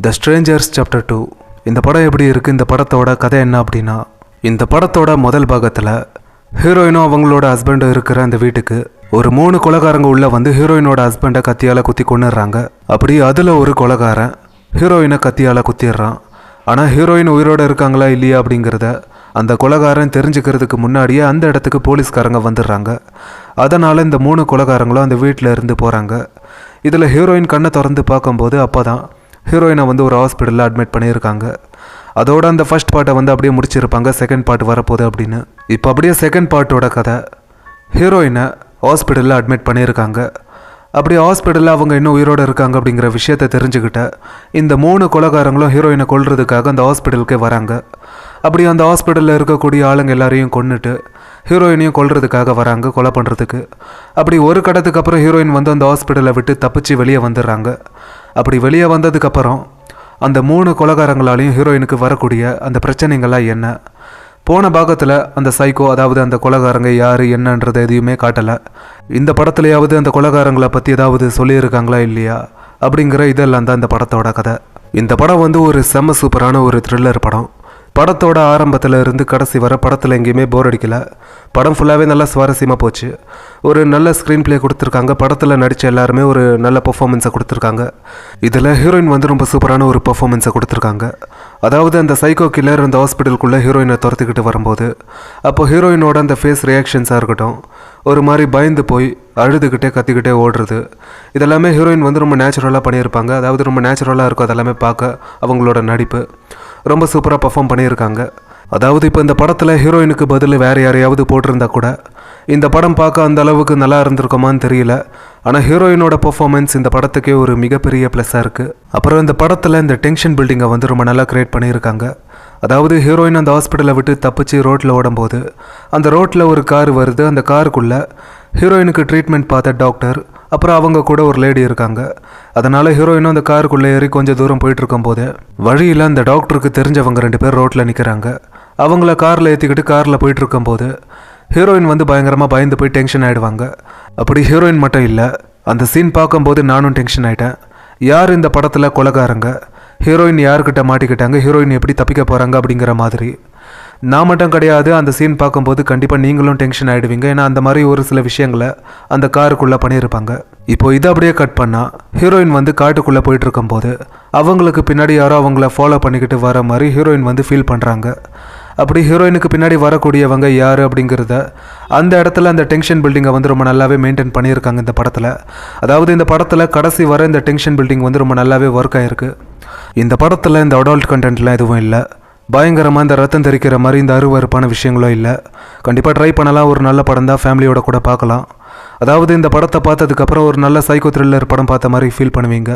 த strangers chapter 2. இந்த படம் எப்படி இருக்குது, இந்த படத்தோட கதை என்ன அப்படின்னா, இந்த படத்தோட முதல் பாகத்தில் ஹீரோயினும் அவங்களோட ஹஸ்பண்டும் இருக்கிற அந்த வீட்டுக்கு ஒரு 3 கொலைகாரங்க உள்ளே வந்து ஹீரோயினோட ஹஸ்பண்டை கத்தியால் குத்தி கொண்டுடுறாங்க. அப்படி அதில் ஒரு கொலைகாரன் ஹீரோயினை கத்தியால் குத்திடுறான். ஆனால் ஹீரோயின் உயிரோடு இருக்காங்களா இல்லையா அப்படிங்கிறத அந்த கொலைகாரன் தெரிஞ்சுக்கிறதுக்கு முன்னாடியே அந்த இடத்துக்கு போலீஸ்காரங்க வந்துடுறாங்க. அதனால் இந்த 3 கொலைகாரங்களும் அந்த வீட்டில் இருந்து போகிறாங்க. இதில் ஹீரோயின் கண்ணை திறந்து பார்க்கும்போது அப்போ தான் ஹீரோயினை வந்து ஒரு ஹாஸ்பிட்டலில் அட்மிட் பண்ணியிருக்காங்க. அதோட அந்த ஃபர்ஸ்ட் பார்ட்டை வந்து அப்படியே முடிச்சிருப்பாங்க, செகண்ட் பார்ட் வரப்போகுது அப்படின்னு. இப்போ அப்படியே செகண்ட் பார்ட்டோட கதை, ஹீரோயினை ஹாஸ்பிட்டலில் அட்மிட் பண்ணியிருக்காங்க. அப்படி ஹாஸ்பிட்டலில் அவங்க இன்னும் உயிரோடு இருக்காங்க அப்படிங்கிற விஷயத்தை தெரிஞ்சுக்கிட்ட இந்த 3 கொலைகாரங்களும் ஹீரோயினை கொல்றதுக்காக அந்த ஹாஸ்பிட்டலுக்கே வராங்க. அப்படி அந்த ஹாஸ்பிட்டலில் இருக்கக்கூடிய ஆளுங்க எல்லாரையும் கொன்னுட்டு ஹீரோயினையும் கொல்றதுக்காக வராங்க, கொலை பண்ணுறதுக்கு. அப்படி ஒரு கடத்துக்கு அப்புறம் ஹீரோயின் வந்து அந்த ஹாஸ்பிட்டலை விட்டு தப்பிச்சு வெளியே வந்துடுறாங்க. அப்படி வெளியே வந்ததுக்கப்புறம் அந்த 3 கொலைகாரங்களாலையும் ஹீரோயினுக்கு வரக்கூடிய அந்த பிரச்சனைகள்லாம் என்ன, போன பாகத்தில் அந்த சைக்கோ அதாவது அந்த கொலைகாரங்க யார் என்னன்றதை எதையுமே காட்டலை. இந்த படத்துலையாவது அந்த கொலைகாரங்களை பற்றி ஏதாவது சொல்லியிருக்காங்களா இல்லையா அப்படிங்கிற இதெல்லாம் தான் இந்த படத்தோட கதை. இந்த படம் வந்து ஒரு செம்ம சூப்பரான ஒரு த்ரில்லர் படம். படத்தோட ஆரம்பத்தில் இருந்து கடைசி வர படத்தில் எங்கேயுமே போர் அடிக்கலை. படம் ஃபுல்லாகவே நல்லா சுவாரஸ்யமாக போச்சு. ஒரு நல்ல ஸ்க்ரீன் பிளே கொடுத்துருக்காங்க. படத்தில் நடித்த எல்லாருமே ஒரு நல்ல பெர்ஃபார்மன்ஸை கொடுத்துருக்காங்க. இதில் ஹீரோயின் வந்து ரொம்ப சூப்பரான ஒரு பெர்ஃபார்மன்ஸை கொடுத்துருக்காங்க. அதாவது அந்த சைக்கோ கில்லர் அந்த ஹாஸ்பிட்டலுக்குள்ளே ஹீரோயினை துரத்துக்கிட்டு வரும்போது அப்போ ஹீரோயினோட அந்த ஃபேஸ் ரியாக்ஷன்ஸாக இருக்கட்டும், ஒரு மாதிரி பயந்து போய் அழுதுகிட்டே கத்திக்கிட்டே ஓடுறது, இதெல்லாமே ஹீரோயின் வந்து ரொம்ப நேச்சுரலாக பண்ணியிருப்பாங்க. அதாவது ரொம்ப நேச்சுரலாக இருக்கும். அதெல்லாமே பார்க்க அவங்களோட நடிப்பு ரொம்ப சூப்பராக பர்ஃபார்ம் பண்ணியிருக்காங்க. அதாவது இப்போ இந்த படத்தில் ஹீரோயினுக்கு பதில் வேறு யாரையாவது போட்டிருந்தா கூட இந்த படம் பார்க்க அந்த அளவுக்கு நல்லா இருந்திருக்குமான்னு தெரியல. ஆனால் ஹீரோயினோட பர்ஃபார்மன்ஸ் இந்த படத்துக்கே ஒரு மிகப்பெரிய ப்ளஸ்ஸாக இருக்குது. அப்புறம் இந்த படத்தில் இந்த டென்ஷன் பில்டிங்கை வந்து ரொம்ப நல்லா க்ரியேட் பண்ணியிருக்காங்க. அதாவது ஹீரோயின் அந்த ஹாஸ்பிட்டலை விட்டு தப்பிச்சு ரோட்டில் ஓடும்போது அந்த ரோட்டில் ஒரு கார் வருது. அந்த காருக்குள்ளே ஹீரோயினுக்கு ட்ரீட்மெண்ட் பார்த்த டாக்டர், அப்புறம் அவங்க கூட ஒரு லேடி இருக்காங்க. அதனால் ஹீரோயினும் அந்த காருக்குள்ளே ஏறி கொஞ்சம் தூரம் போயிட்டு இருக்கும்போது வழியில் அந்த டாக்டருக்கு தெரிஞ்சவங்க 2 பேர் ரோட்டில் நிற்கிறாங்க. அவங்கள காரில் ஏற்றிக்கிட்டு காரில் போயிட்டு இருக்கும்போது ஹீரோயின் வந்து பயங்கரமாக பயந்து போய் டென்ஷன் ஆகிடுவாங்க. அப்படி ஹீரோயின் மட்டும் இல்லை, அந்த சீன் பார்க்கும்போது நானும் டென்ஷன் ஆகிட்டேன். யார் இந்த படத்தில் கொலைகாரங்க, ஹீரோயின் யார்கிட்ட மாட்டிக்கிட்டாங்க, ஹீரோயின் எப்படி தப்பிக்க போகிறாங்க அப்படிங்கிற மாதிரி. நான் மட்டும் கிடையாது, அந்த சீன் பார்க்கும்போது கண்டிப்பாக நீங்களும் டென்ஷன் ஆகிடுவீங்க. ஏன்னா அந்த மாதிரி ஒரு சில விஷயங்களை அந்த காருக்குள்ளே பண்ணியிருப்பாங்க. இப்போ இதை அப்படியே கட் பண்ணால் ஹீரோயின் வந்து காட்டுக்குள்ளே போயிட்டு இருக்கும்போது அவங்களுக்கு பின்னாடி யாரோ அவங்கள ஃபாலோ பண்ணிக்கிட்டு வர மாதிரி ஹீரோயின் வந்து ஃபீல் பண்ணுறாங்க. அப்படி ஹீரோயினுக்கு பின்னாடி வரக்கூடியவங்க யார் அப்படிங்கிறத அந்த இடத்துல அந்த டென்ஷன் பில்டிங்கை வந்து ரொம்ப நல்லாவே மெயின்டைன் பண்ணியிருக்காங்க இந்த படத்தில். அதாவது இந்த படத்தில் கடைசி வர இந்த டென்ஷன் பில்டிங் வந்து ரொம்ப நல்லாவே ஒர்க் ஆகிருக்கு. இந்த படத்தில் இந்த அடல்ட் கண்டென்ட்லாம் எதுவும் இல்லை. பயங்கரமாக இந்த ரத்தம் தெரிக்கிற மாதிரி இந்த அருவருப்பான விஷயங்களும் இல்லை. கண்டிப்பாக ட்ரை பண்ணலாம். ஒரு நல்ல படம் தான், ஃபேமிலியோட கூட பார்க்கலாம். அதாவது இந்த படத்தை பார்த்ததுக்கப்புறம் ஒரு நல்ல சைக்கோ த்ரில்லர் படம் பார்த்த மாதிரி ஃபீல் பண்ணுவீங்க.